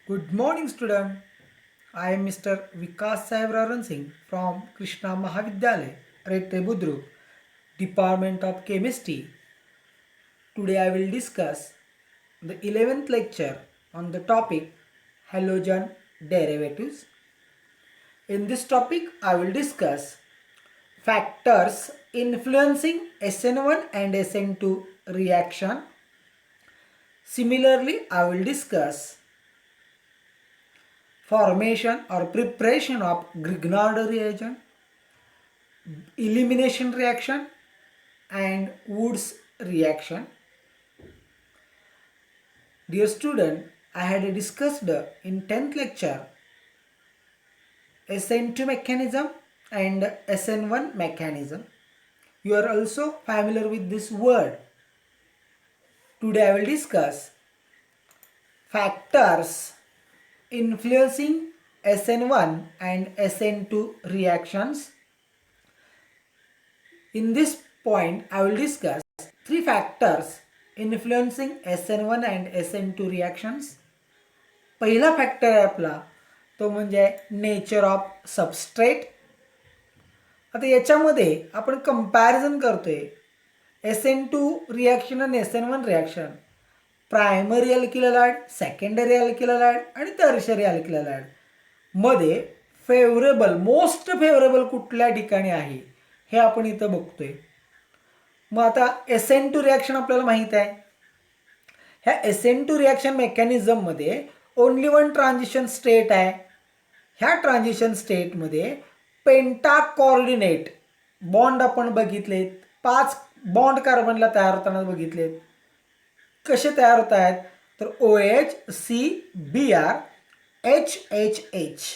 Good morning, student. I am Mr. Vikas Sahib Raran Singh from Krishna Mahavidyalaya, Rete Budruk, Department of Chemistry. Today I will discuss the 11th lecture on the topic halogen derivatives. In this topic, I will discuss factors influencing SN1 and SN2 reaction. Similarly, I will discuss formation or preparation of Grignard reagent, elimination reaction and Wood's reaction. Dear student, I had discussed in 10th lecture SN2 mechanism and SN1 mechanism. You are also familiar with this word. Today I will discuss factors influencing SN1 and SN2 reactions. In this point, I will discuss three factors influencing SN1 and SN2 reactions. पहिला factor आहे आपला तो म्हणजे nature of substrate. आता याच्यामध्ये आपण comparison करतोय SN2 reaction आणि SN1 reaction. Primary alkyl halide, secondary alkyl halide आणि टर्शरी अल्किल हॅलाइड मध्ये फेवरेबल, मोस्ट फेवरेबल कुठल्या ठिकाणी आहे हे आपण इथं बघतोय. मग आता SN2 रिॲक्शन आपल्याला माहीत आहे. ह्या SN2 रिॲक्शन मेकॅनिझममध्ये ओनली वन ट्रान्झिशन स्टेट आहे. ह्या ट्रान्झिशन स्टेटमध्ये पेंटा कोऑर्डिनेट बॉन्ड आपण बघितलेत. 5 बॉन्ड कार्बनला तयार होताना बघितलेत. कसे तयार होत आहेत तर OH CBr HHH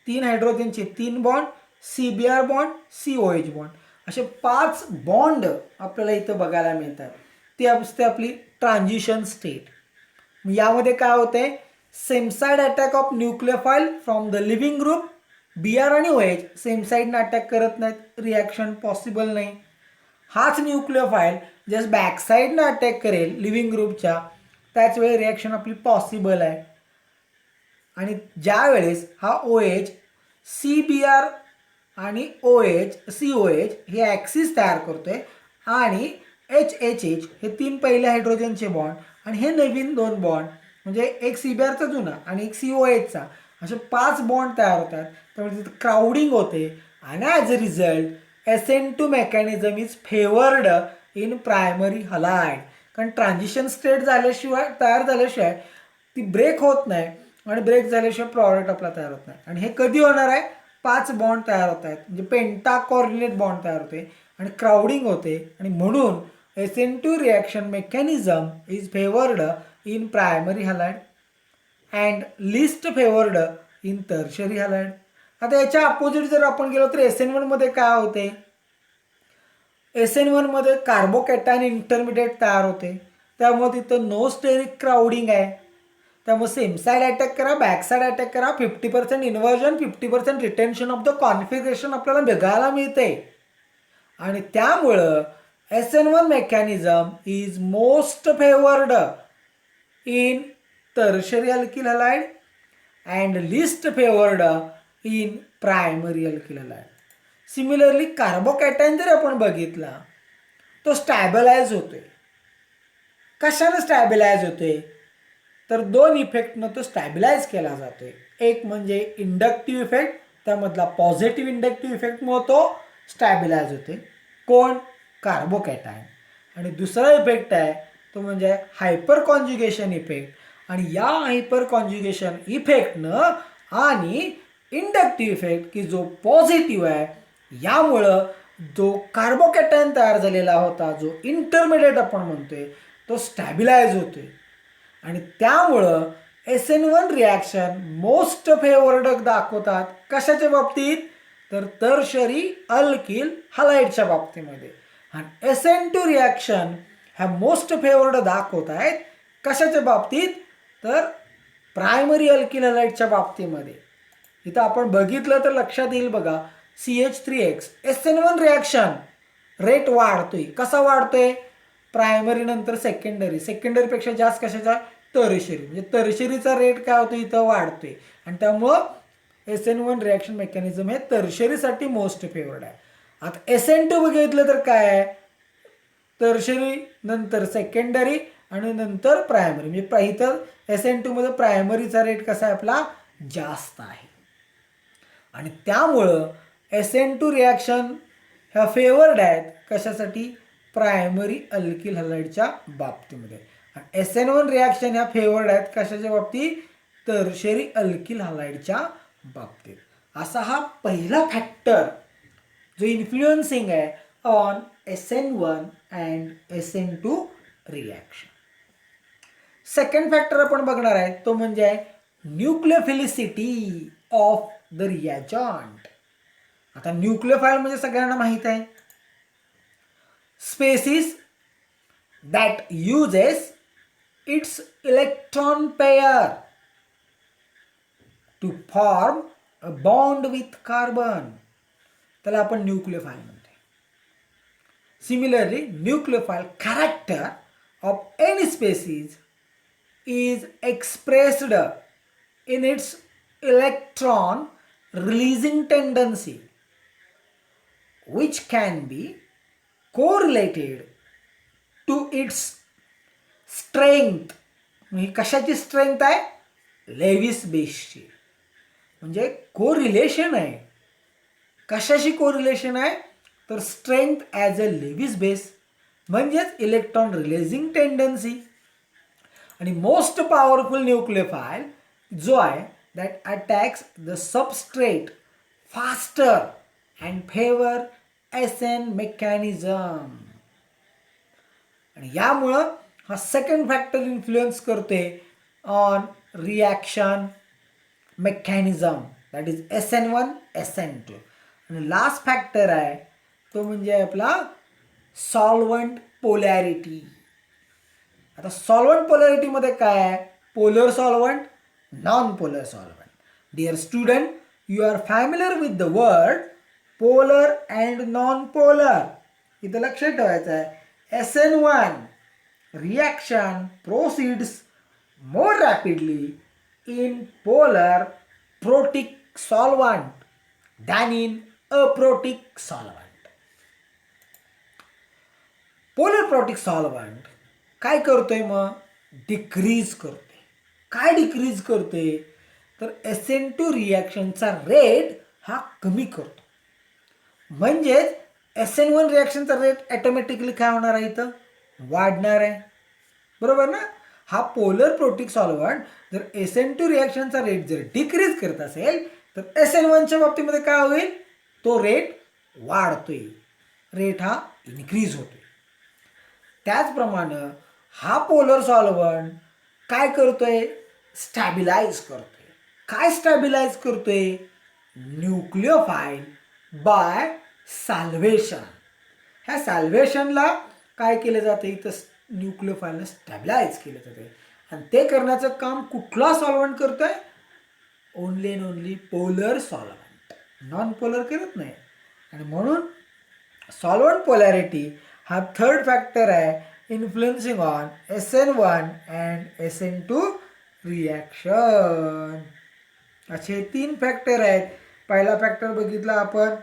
3 हायड्रोजनचे 3 bond, CBr bond, COH bond असे 5 बॉन्ड आपल्याला इथं बघायला मिळतात. ती असते आपली ट्रान्झिशन स्टेट. यामध्ये काय होते, same side attack of nucleophile from the living group. Br आणि OH सेम साइडनं अटॅक करत नाहीत, रिॲक्शन पॉसिबल नाही. हाच न्यूक्लियोफाइल जस्ट बॅक साईडनं अटॅक करेल लिव्हिंग ग्रुपच्या, त्याच वेळी रिॲक्शन आपली पॉसिबल आहे. आणि ज्या वेळेस हा OH CBr आणि OH COH हे ॲक्सिस तयार करतोय आणि HHH हे 3 पहिले हायड्रोजनचे बॉन्ड आणि हे नवीन 2 बॉन्ड म्हणजे एक CBrचा जुना आणि एक COHचा असे 5 बॉन्ड तयार होतात. त्यामुळे तिथं क्राउडिंग होते आणि as a result SN2 mechanism is favoured in primary halide. कारण ट्रान्झिशन स्टेट झाल्याशिवाय, तयार झाल्याशिवाय ती ब्रेक होत नाही आणि ब्रेक झाल्याशिवाय प्रॉडक्ट आपला तयार होत नाही. आणि हे कधी होणार आहे, 5 बॉन्ड तयार होत आहेत म्हणजे पेंटा कोऑर्डिनेट बॉन्ड तयार होते आणि क्राउडिंग होते आणि म्हणून SN2 reaction mechanism is favoured in primary halide and list favoured in tertiary halide. आता याच्या अपोजिट जर आपण गेलो तर SN1 मध्ये काय होते, SN1 मध्ये कार्बोकॅटायन इंटरमिडिएट तयार होते. त्यामुळे तिथं नो स्टेरिक क्राउडिंग आहे. त्यामुळे सेम साइड अटॅक करा, बॅक साइड अटॅक करा, 50% inversion, 50% retention of the configuration आपल्याला बघायला मिळते. आणि त्यामुळं SN1 mechanism is most favoured in tertiary alkyl halide and list favoured in primary alkyl halide. Similarly carbocation जर आपण बघितला तो स्टॅबिलाइज होतोय. कशाने स्टॅबिलाइज होतोय तर 2 इफेक्टनं तो स्टॅबिलाइज केला जातोय. एक म्हणजे इंडक्टिव्ह इफेक्ट, त्यामधला पॉझिटिव्ह इंडक्टिव्ह इफेक्टमुळे तो स्टॅबिलाइज होते. कोण, कार्बोकॅटायन. आणि दुसरा इफेक्ट आहे तो म्हणजे हायपर कॉन्ज्युगेशन इफेक्ट. आणि या हायपर कॉन्ज्युगेशन इफेक्टनं आणि इंडक्टिव्ह इफेक्ट की जो पॉझिटिव्ह आहे, यामुळं जो कार्बोकॅटायन तयार झालेला होता, जो इंटरमिडिएट आपण म्हणतोय, तो स्टॅबिलाइज होतोय. आणि त्यामुळं SN1 रिॲक्शन मोस्ट फेवर्ड दाखवतात. कशाच्या बाबतीत तर टर्शरी अल्किल हलाइडच्या बाबतीमध्ये. आणि SN2 रिॲक्शन ह्या मोस्ट फेवर्ड दाखवत आहेत कशाच्या बाबतीत तर प्रायमरी अल्किल हलाइडच्या बाबतीमध्ये. इथं आपण बघितलं तर लक्षात येईल बघा, CH3X SN1 रिॲक्शन रेट वाढतोय. कसा वाढतोय, प्रायमरी नंतर सेकंडरी, सेकंडरीपेक्षा जास्त कशाचा टर्शरी, म्हणजे टर्शरीचा रेट काय होतो इथं वाढतोय आणि त्यामुळं SN1 रिॲक्शन मेकॅनिझम हे टर्शरीसाठी मोस्ट फेवर्ड आहे. आता SN2 बघितलं तर काय आहे, टर्शरी नंतर सेकंडरी आणि नंतर प्रायमरी, म्हणजे इथं SN2 मध्ये प्रायमरीचा रेट कसा आहे आपला जास्त आहे आणि त्यामुळं SN2 रिॲक्शन ह्या फेवर्ड आहेत कशासाठी, प्रायमरी अल्किल हलाइडच्या बाबतीमध्ये. आणि SN1 रिॲक्शन ह्या फेवर्ड आहेत कशाच्या बाबतीत, टर्शरी अल्किल हलाइडच्या बाबतीत. असा हा पहिला फॅक्टर जो इन्फ्लुएन्सिंग आहे on SN1 and SN2 reaction. Second factor आपण बघणार आहे तो म्हणजे न्यूक्लियोफिलिसिटी ऑफ द रिएजंट. आता न्यूक्लियोफाइल म्हणजे सगळ्यांना माहित आहे, species that uses its electron pair to form a bond with carbon, त्याला आपण न्यूक्लियोफाइल म्हणतो. Similarly nucleophile character of any species is expressed in its electron releasing tendency, which can be correlated to its strength. म्हणजे कशाची strength आहे, Lewis बेसची, म्हणजे correlation आहे. कशाशी कोरिलेशन आहे तर strength as a Lewis base म्हणजेच इलेक्ट्रॉन रिलीजिंग टेंडन्सी. आणि मोस्ट पॉवरफुल न्यूक्लियोफाइल जो आहे that attacks the substrate faster and favour SN mechanism. आणि यामुळं हा सेकंड फॅक्टर इन्फ्लुएन्स करते on reaction mechanism, that is SN1 SN2. आणि लास्ट फॅक्टर आहे तो म्हणजे आपला सॉल्वंट पोलॅरिटी. आता सॉल्वंट पोलॅरिटीमध्ये काय आहे, polar solvent, non polar solvent. Dear student, you are familiar with the word polar and non polar. इथं लक्षात ठेवायचं आहे SN1 reaction proceeds more rapidly in polar protic solvent than in aprotic solvent. Polar protic solvent काय करतोय मग, decrease करते. काय decrease करते तर SN2 रिॲक्शनचा रेट हा कमी करतो. म्हणजेच SN1 रिॲक्शनचा रेट ऑटोमॅटिकली काय होणार आहे, इथं वाढणार आहे, बरोबर ना. हा पोलर प्रोटिक सॉल्वंट जर SN2 रिॲक्शनचा रेट जर डिक्रीज करत असेल तर SN1च्या बाबतीमध्ये काय होईल, तो रेट वाढतोय, रेट हा इन्क्रीज होतोय. त्याचप्रमाणे हा पोलर सॉल्वंट काय करतोय, स्टॅबिलाइज करतोय. काय स्टॅबिलाइज करतोय, न्यूक्लियोफाइल बाय सॅल्वेशन. ह्या सॅल्वेशनला काय केलं जातं, इथं न्यूक्लियोफाइलला स्टॅबिलाइज केलं जाते. आणि ते करण्याचं काम कुठला सॉल्वंट करतोय, only and only polar solvent, non polar करत नाही. आणि म्हणून सॉल्वंट पोलॅरिटी हा थर्ड फॅक्टर आहे influencing on SN1 and SN2 reaction. असे 3 फॅक्टर आहेत. पहिला फॅक्टर बघितला आपण,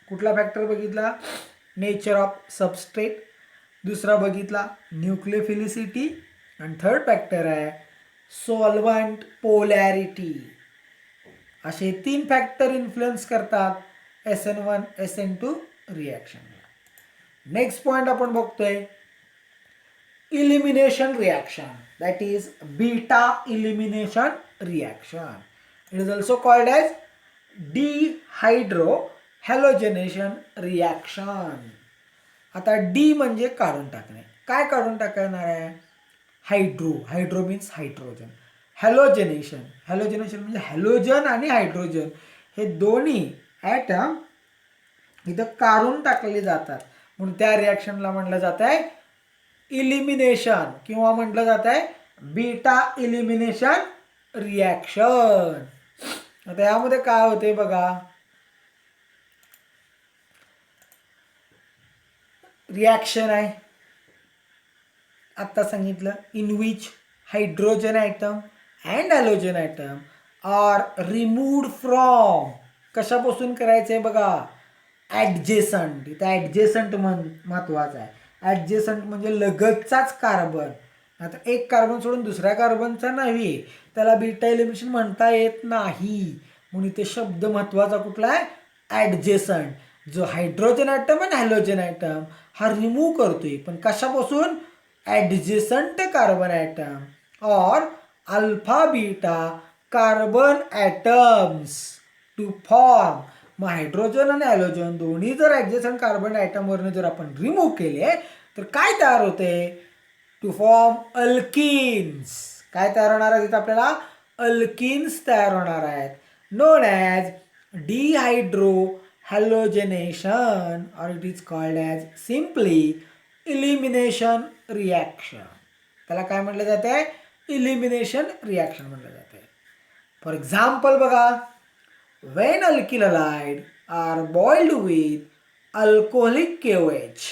कुठला फॅक्टर बघितला, नेचर ऑफ सबस्ट्रेट. दुसरा बघितला न्यूक्लियोफिलिसिटी. आणि थर्ड फॅक्टर आहे सॉल्वंट पोलॅरिटी. असे 3 फॅक्टर इन्फ्लुएन्स करतात SN1 SN2 रिॲक्शनला. नेक्स्ट पॉईंट आपण बघतोय elimination reaction, that is beta elimination reaction. It is also called as dehydrohalogenation reaction. आता डी म्हणजे काढून टाकणे. काय काढून टाकणार आहे, hydro, hydro means hydrogen. Halogenation, halogenation म्हणजे हॅलोजन आणि हायड्रोजन हे दोन्ही ॲटम इथं काढून टाकले जातात, म्हणून त्या रिॲक्शनला म्हटलं जात आहे इलिमिनेशन किंवा म्हटलं जात आहे बीटा इलिमिनेशन रिॲक्शन. आता यामध्ये काय होते बघा, रिॲक्शन आहे आत्ता सांगितलं in which hydrogen atom and halogen atom are removed from, कशापासून करायचं आहे बघा, ॲडजेसंट. इथं ॲडजेसंट महत्वाचं आहे. ॲडजेसंट म्हणजे लगतचाच कार्बन. आता एक कार्बन सोडून दुसऱ्या कार्बनचा नाही, त्याला बीटा एलिमिनेशन म्हणता येत नाही. म्हणून इथे शब्द महत्वाचा कुठला आहे, ॲडजेसंट. जो हायड्रोजन ॲटम आणि हॅलोजन ॲटम हा रिमूव्ह करतोय, पण कशापासून, ॲडजेसंट कार्बन ॲटम और alpha beta carbon atoms to form. मग हायड्रोजन आणि हॅलोजन दोन्ही जर ॲडजेसंट कार्बन ॲटमवरनं जर आपण रिमूव्ह केले तर काय तयार होते, टू फॉर्म अल्किन्स. काय तयार होणार आहे तिथं आपल्याला, अल्किन्स तयार होणार आहेत, नोन ॲज डिहायड्रो हॅलोजनेशन और it is called as simply elimination reaction. त्याला काय म्हटलं जाते, इलिमिनेशन रिॲक्शन म्हटलं जाते. फॉर एक्झाम्पल बघा, when alkyl halide are boiled with alcoholic KOH.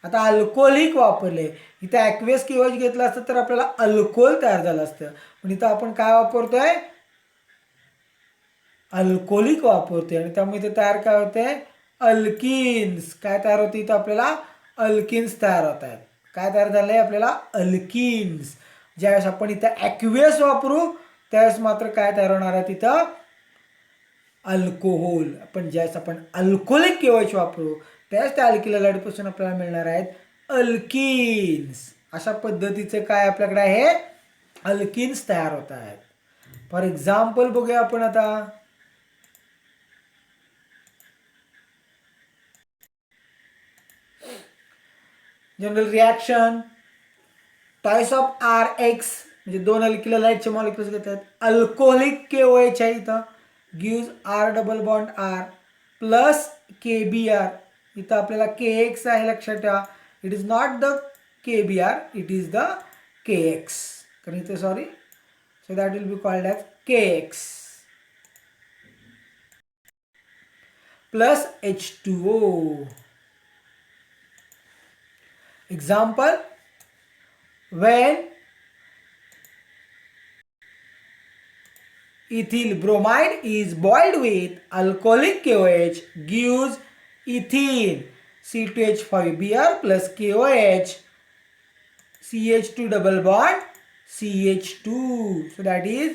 आता अल्कोहोलिक वापरले, इथं ॲक्वेस KOH घेतलं असतं तर आपल्याला अल्कोहोल तयार झालं असतं, पण इथं आपण काय वापरतोय, अल्कोहोलिक वापरतोय आणि त्यामुळे इथे तयार काय होते, अल्किन्स. काय तयार होते इथं आपल्याला, अल्किन्स तयार होत आहेत. काय तयार झालंय आपल्याला, अल्किन्स. ज्यावेळेस आपण इथं ॲक्वेस वापरू त्यावेळेस मात्र काय तयार होणार आहे तिथं, अल्कोहोल. पण ज्यावेळेस आपण अल्कोहोलिक KOH वापरू त्यावेळेस त्या अल्किल हॅलाइडपासून आपल्याला मिळणार आहेत अल्किन्स. अशा पद्धतीचे काय आपल्याकडे आहे, अल्किन्स तयार होत आहेत. फॉर एक्झाम्पल बघूया आपण आता, general reaction, types of RX म्हणजे दोन अल्किल हॅलाइडचे मॉलिक्युल्स घेतात. अल्कोहोलिक KOH आहे इथं, gives R double bond R plus KBr. इथं आपल्याला KX आहे, लक्षात ठेवा. It is not the KBr, it is the KX. कारण इथे sorry, so that will be called as KX plus H2O. Example, when ethyl bromide is boiled with alcoholic KOH gives ethene C2H5Br plus KOH CH2 double bond CH2. So that is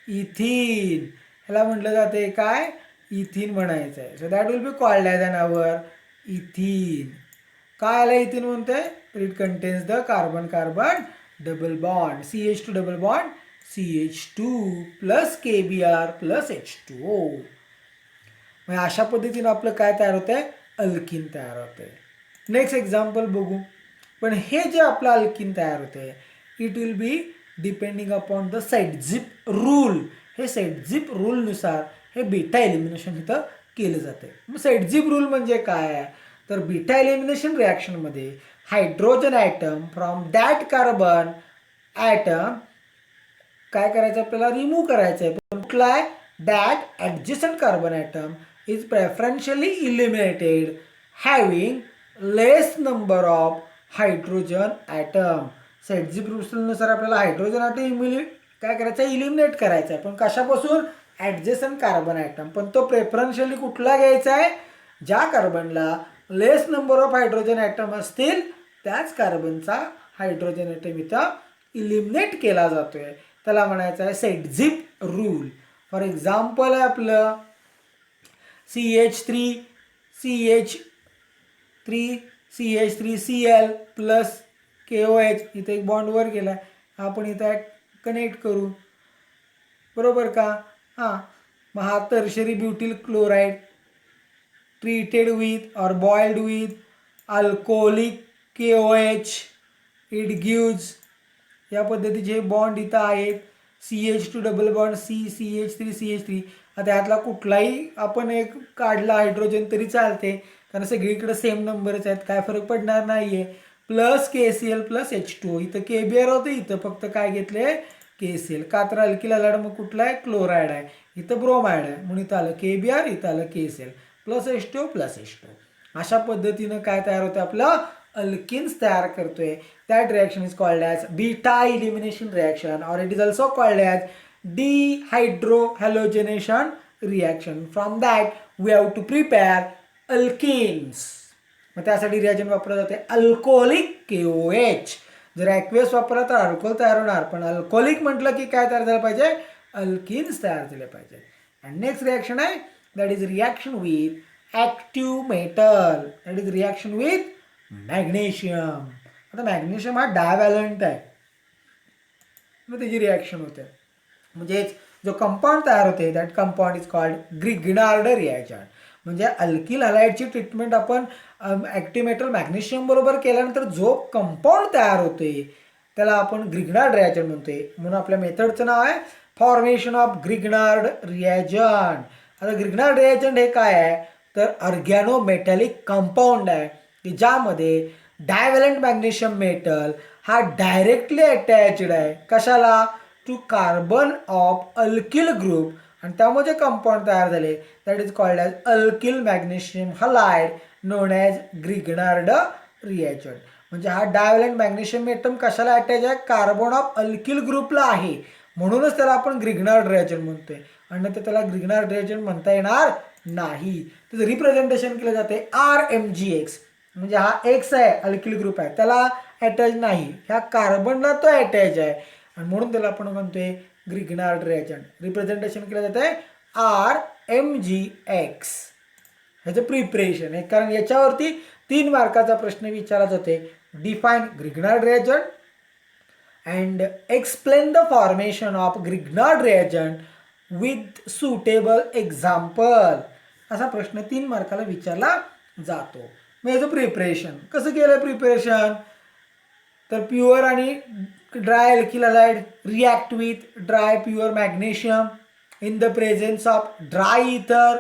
ethene. ह्याला म्हटलं जाते काय, ethene म्हणायचं आहे. So that will be called as an our ethene. काय आलं ethene म्हणते, तर it contains the carbon carbon double bond CH2 double bond CH2 plus KBr plus H2O. मग अशा पद्धतीनं आपलं काय तयार होतंय, अल्किन तयार होतंय. नेक्स्ट एक्झाम्पल बघू. पण हे जे आपलं अल्किन तयार होतंय it will be depending upon the Saytzeff rule. हे सेटझिप रूलनुसार हे बीटा एलिमिनेशन इथं केलं जातं. मग सेटझिप रूल म्हणजे काय आहे, तर बीटा एलिमिनेशन रिॲक्शनमध्ये hydrogen atom from that carbon atom काय करायचं आपल्याला, रिमूव्ह करायचं आहे. पण कुठला आहे, that adjacent carbon atom is preferentially eliminated having less number of hydrogen atom. Saytzeff रूल्सनुसार आपल्याला हायड्रोजन ॲटम काय करायचं आहे, इलिमिनेट करायचं आहे. पण कशापासून, ॲडजस्टंट कार्बन ॲटम. पण तो प्रेफरन्शियली कुठला घ्यायचा आहे, ज्या कार्बनला लेस नंबर ऑफ हायड्रोजन ॲटम असतील त्याच कार्बनचा हायड्रोजन ॲटम इथं इलिमिनेट केला जातोय. त्याला म्हणायचं आहे सेटझिप रूल. फॉर एक्झाम्पल आहे आपलं CH3CH3CL प्लस KOH. इथे एक बॉन्ड वर गेला, आपण इथं कनेक्ट करू, बरोबर का. हां, मग हा tertiary butyl chloride treated with or boiled with alcoholic KOH it gives. या पद्धतीचे बॉन्ड इथं आहेत, CH2 डबल बॉन्ड CH3. आता यातला कुठलाही आपण एक काढला हायड्रोजन तरी चालते, कारण सगळीकडे सेम नंबरच आहेत, काय फरक पडणार नाही आहे. Plus KCl plus H2O. इथं KBr होतं, इथं फक्त काय घेतले, KCl. का तर अल्किल हॅलाइड मग कुठला आहे, क्लोराईड आहे, इथं ब्रोमाइड आहे, म्हणून इथं आलं KBr, इथं आलं KCl plus H2O plus H2O. अशा पद्धतीनं काय तयार होतं, आपलं अल्किन्स तयार करतोय. that reaction is called as beta elimination reaction, or it is also called as dehydrohalogenation reaction. From that we have to prepare alkenes. मग त्यासाठी रिएजंट वापरलं जाते अल्कोहोलिक KOH. जर ॲक्वेस वापरला तर अल्कोहोल तयार होणार, पण अल्कोहोलिक म्हटलं की काय तयार झालं पाहिजे, अल्किन्स तयार झाले पाहिजे. अँड नेक्स्ट रिॲक्शन आहे that is reaction with active metal, that is reaction with magnesium. आता मॅग्नेशियम हा डायव्हॅलंट आहे, मग त्याची रिॲक्शन होते. म्हणजेच जो कंपाऊंड तयार होते that compound is called Grignard reagent. म्हणजे अल्किल हलाइडची ट्रीटमेंट आपण ॲक्टिव्ह मेटल मॅग्नेशियम बरोबर केल्यानंतर जो कंपाऊंड तयार होते त्याला आपण ग्रिग्नार्ड रिएजंट म्हणतोय. म्हणून आपल्या मेथडचं नाव आहे फॉर्मेशन ऑफ ग्रिग्नार्ड रिएजंट. आता ग्रिग्नार्ड रिएजंट हे काय आहे तर ऑर्गॅनोमेटॅलिक कंपाऊंड आहे की ज्यामध्ये डायव्हॅलंट मॅग्नेशियम मेटल हा डायरेक्टली अटॅच्ड आहे कशाला, to carbon of alkyl group, आणि त्यामुळे जे कंपाऊंड तयार झाले that is called as alkyl magnesium halide known as Grignard reagent. म्हणजे हा डायव्हॅलंट मॅग्नेशियम एटम कशाला अटॅच आहे, कार्बन ऑफ अल्किल ग्रुपला आहे, म्हणूनच त्याला आपण ग्रिग्नार्ड रिएजंट म्हणतोय. आणि नंतर त्याला ग्रिग्नार्ड रिएजंट म्हणता येणार नाही. त्याचं रिप्रेझेंटेशन केलं जाते RMgX. म्हणजे हा एक्स आहे अल्किल ग्रुप आहे त्याला अटॅच नाही, ह्या कार्बनला तो अटॅच आहे आणि म्हणून त्याला आपण म्हणतोय ग्रिग्नार्ड रिएजंट. रिप्रेझेंटेशन केलं जाते RMgX. ह्याचं प्रिपरेशन आहे, कारण याच्यावरती 3 मार्काचा प्रश्न विचारला जाते. Define Grignard reagent and explain the formation of Grignard reagent with suitable example. असा प्रश्न 3 मार्काला विचारला जातो. मग याचं प्रिपरेशन कसं केलं प्रिपरेशन, तर प्युअर आणि dry alkyl halide react with dry pure magnesium in the presence of dry ether,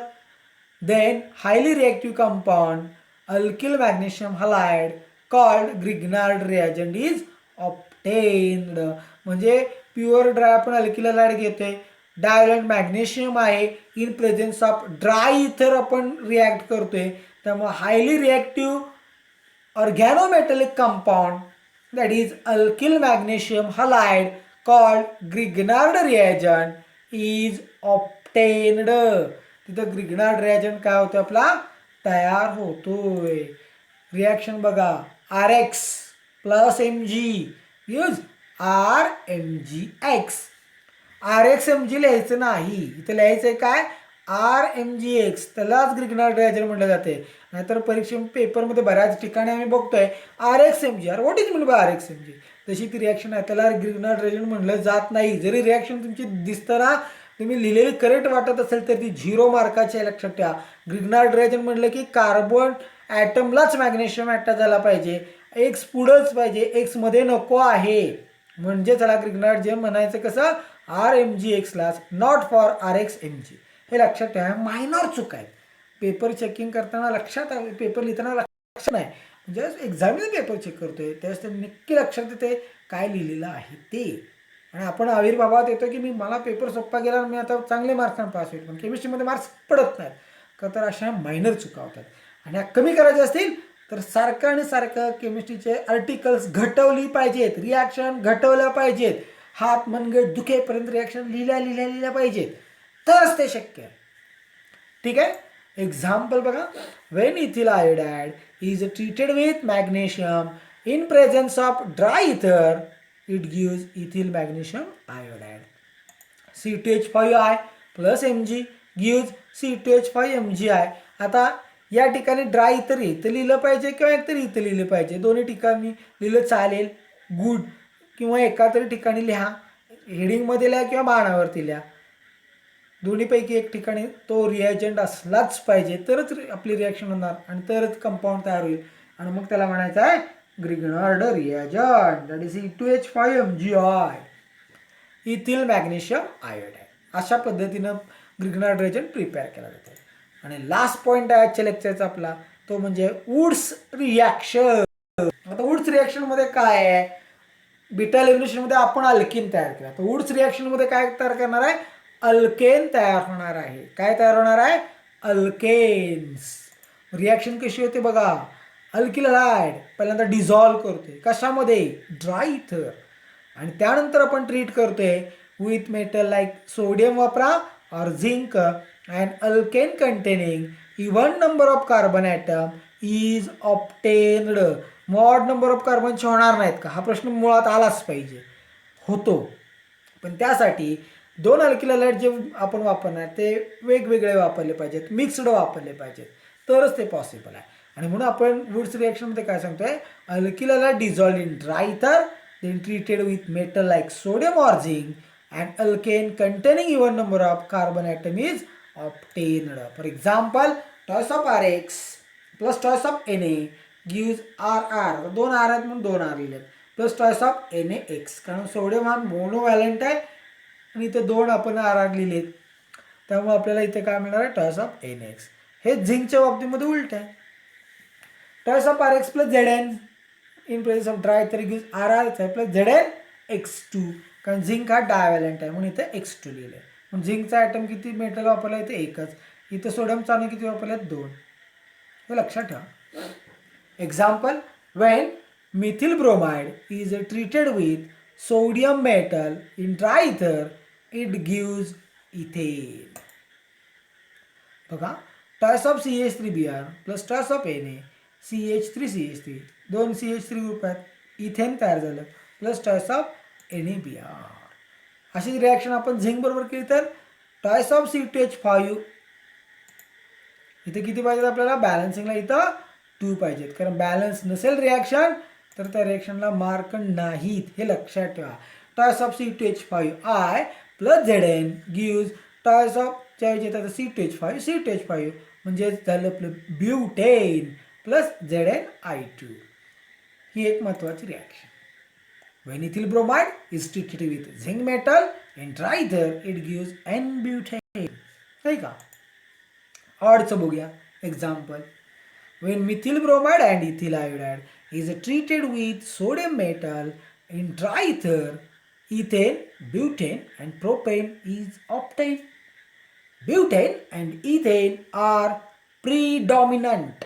then highly reactive compound alkyl magnesium halide called Grignard reagent is obtained. म्हणजे प्युअर ड्राय आपण alkyl halide घेतोय, divalent magnesium आहे, in presence of dry ether आपण react करतोय, त्यामुळे highly reactive organometallic compound that is alkyl magnesium halide called Grignard reagent is obtained. तिथं Grignard reagent काय होतं आपला तयार होतोय. रिॲक्शन बघा RX plus Mg use RMgX. RXMg लिहायचं नाही, इथं लिहायचं काय RMgX, त्यालाच ग्रिग्नार्ड रिएजंट म्हटलं जाते. नाहीतर परीक्षे पेपरमध्ये बऱ्याच ठिकाणी आम्ही बघतोय RXMg. What is mean by RXMg, तशी ती रिॲक्शन आहे, त्याला ग्रिग्नार्ड रिएजंट म्हटलं जात नाही. जरी रिॲक्शन तुमची दिसताना तुम्ही लिहिलेली करेक्ट वाटत असेल तर ती 0 मार्काची आहे, लक्षात ठेवा. ग्रिग्नार्ड रिएजंट म्हटलं की कार्बन ॲटमलाच मॅग्नेशियम अटॅच झाला पाहिजे, एक्स पुढंच पाहिजे, एक्स मध्ये नको आहे, म्हणजे त्याला ग्रिग्नार्ड जे म्हणायचं कसं RMgX लाच, नॉट फॉर RXMg. हे लक्षात ठेवा. मायनर चूक आहेत, पेपर चेकिंग करताना लक्षात, पेपर लिहिताना लक्षात नाही, म्हणजे एक्झामिनर पेपर चेक करतोय त्यावेळेस ते नक्की लक्षात येते काय लिहिलेलं आहे ते. आणि आपण आविर्भावात येतो की मला पेपर सोप्पा गेला, मी आता चांगले मार्क्सने पास होईल, पण केमिस्ट्रीमध्ये मार्क्स पडत नाहीत का, तर अशा मायनर चुका होतात. आणि ह्या कमी करायच्या असतील तर सारखं आणि सारखं केमिस्ट्रीचे आर्टिकल्स घटवली पाहिजेत, रिॲक्शन घटवल्या पाहिजेत, हात मनगट दुखेपर्यंत रिॲक्शन लिहिल्या पाहिजेत, तरच ते शक्य आहे. ठीक आहे. एक्झाम्पल बघा, when ethyl iodide is treated with magnesium in presence of dry ether it gives ethyl magnesium iodide. C2H5i plus Mg gives C2H5MgI. आता या ठिकाणी ड्राय इथर इथं लिहिलं पाहिजे किंवा एकतर इथं लिहिलं पाहिजे, दोन्ही ठिकाणी लिहिलं चालेल, गुड, किंवा एका तरी ठिकाणी लिहा, हेडिंगमध्ये लिहा किंवा बाणावरती लिहा, दोन्हीपैकी एक ठिकाणी तो रिएजंट असलाच पाहिजे, तरच आपली रिॲक्शन होणार आणि तरच कंपाऊंड तयार होईल. आणि मग त्याला म्हणायचं आहे Grignard reagent, that is C2H5MgI, ethyl magnesium iodide. अशा पद्धतीनं ग्रिग्नार्ड रिएजंट प्रिपेअर केला जातो. आणि लास्ट पॉईंट आहे आजच्या लेक्चरचा आपला, तो म्हणजे वुड्स रिॲक्शन. आता वुड्स रिॲक्शनमध्ये काय आहे, बीटा एलिमिनेशनमध्ये आपण अल्किन तयार केला, तर वुड्स रिॲक्शनमध्ये काय तयार करणार आहे, अल्केन तयार होणार आहे. काय तयार होणार आहे, अल्केन्स. रिॲक्शन कशी होते बघा, अल्किल हॅलाइड पहिल्यांदा डिझॉल्व करतोय कशामध्ये, ड्राय इथर, आणि त्यानंतर आपण ट्रीट करतोय विथ मेटल लाईक सोडियम वापरा और zinc and alkane containing even number of carbon atom is obtained. मॉड नंबर ऑफ कार्बनचे होणार नाहीत का, हा प्रश्न मुळात आलाच पाहिजे. होतो, पण त्यासाठी दोन अल्किल हॅलाइड जे आपण वापरणार ते वेगवेगळे वापरले पाहिजेत, मिक्स्ड वापरले पाहिजेत, तरच ते पॉसिबल आहे. आणि म्हणून आपण वुड्स रिॲक्शनमध्ये काय सांगतोय, अल्किल हॅलाइड डिझॉल्व्ड इन ड्राय इथर then treated with metal like sodium or zinc and alkane containing even number of carbon atom is obtained. For example, choice of Rx plus choice of Na gives RR, दोन R आहेत म्हणून दोन R लिहिलेत, plus choice of NaX, कारण sodium हा monovalent आहे आणि इथे दोन आपण RR लिहिलेत, त्यामुळे आपल्याला इथे काय मिळणार आहे, चॉईस ऑफ NaX. हे झिंकच्या बाबतीमध्ये उलट आहे, choice of Rx plus Zn in place of dry तर गिव्स RR प्लस ZnX2, कारण झिंक हा डायव्हॅलेंट आहे म्हणून इथे X2 लिहिलं आहे. म्हणून झिंकचा ॲटम किती मेटल वापरला इथे एकच, इथं सोडियमचा अणू किती वापरले दोन, हे लक्षात ठेवा. Example, Wien methyl bromide is treated with sodium metal in dry ether it gives ethane. बघा, choice of CH3Br plus choice of Na CH3CH3, दोन CH3 ग्रुप आहेत, इथेन तयार झालं, प्लस चॉईस ऑफ NaBr. अशी रिॲक्शन आपण zinc बरोबर केली तर चॉईस ऑफ C2H5, इथे किती पाहिजेत आपल्याला, बॅलन्सिंगला इथं 2 पाहिजेत, कारण बॅलन्स नसेल रिॲक्शन तर त्या रिॲक्शनला मार्क नाहीत, हे लक्षात ठेवा. Choice of C2H5I plus Zn gives choice of C2H5 म्हणजे झालं आपलं ब्युटेन प्लस ZnI2. ही एक महत्त्वाची reaction. When ethyl bromide is treated with zinc metal in dry ether it gives N-butane. नाही का. ऑडचं बघूया. Example, when methyl bromide and ethyl iodide is treated with sodium metal in dry ether ethane, butane and propane is obtained. Butane and ethane are predominant.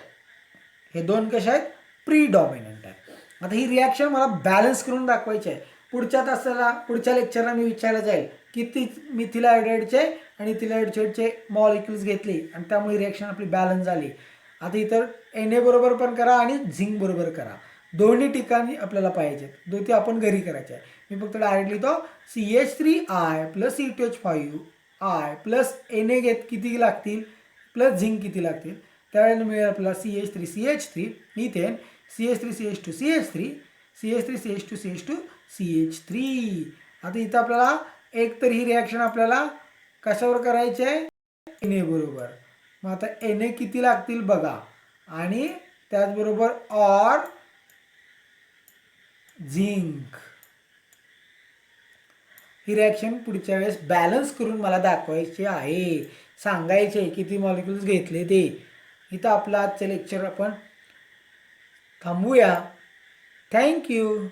हे दोन कशा आहेत, प्रीडॉमिनंट आहेत. आता ही reaction मला बॅलन्स करून दाखवायची आहे. पुढच्या तासाला, पुढच्या लेक्चरला मी विचारलं जाईल किती मिथिल आयोडाईडचे आणि इथिल आयोडाईडचे मॉलिक्युल्स घेतली आणि त्यामुळे रिॲक्शन आपली बॅलन्स झाली. आता इतर Na बरोबर पण करा आणि झिंक बरोबर करा, दोन्ही ठिकाणी आपल्याला पाहिजेत, दोन्ही आपण घरी करायचे आहे. मी फक्त डायरेक्ट लिहितो CH3I plus C2H5I plus Na किती लागतील प्लस झिंक किती लागतील, त्यावेळेला मिळेल आपल्याला CH3CH3 इथेन CH3CH2CH3 CH3CH2CH2CH3. आता इथं आपल्याला एक तर ही रिॲक्शन आपल्याला कशावर करायची आहे, Na बरोबर. मग आता Na किती लागतील बघा, आणि त्याचबरोबर ऑर झिंक. ही रिॲक्शन पुढच्या वेळेस बॅलन्स करून मला दाखवायची आहे, सांगायचे किती मॉलिक्युल्स घेतले ते. इथं आपलं आजचं लेक्चर आपण थांबूया. थँक्यू.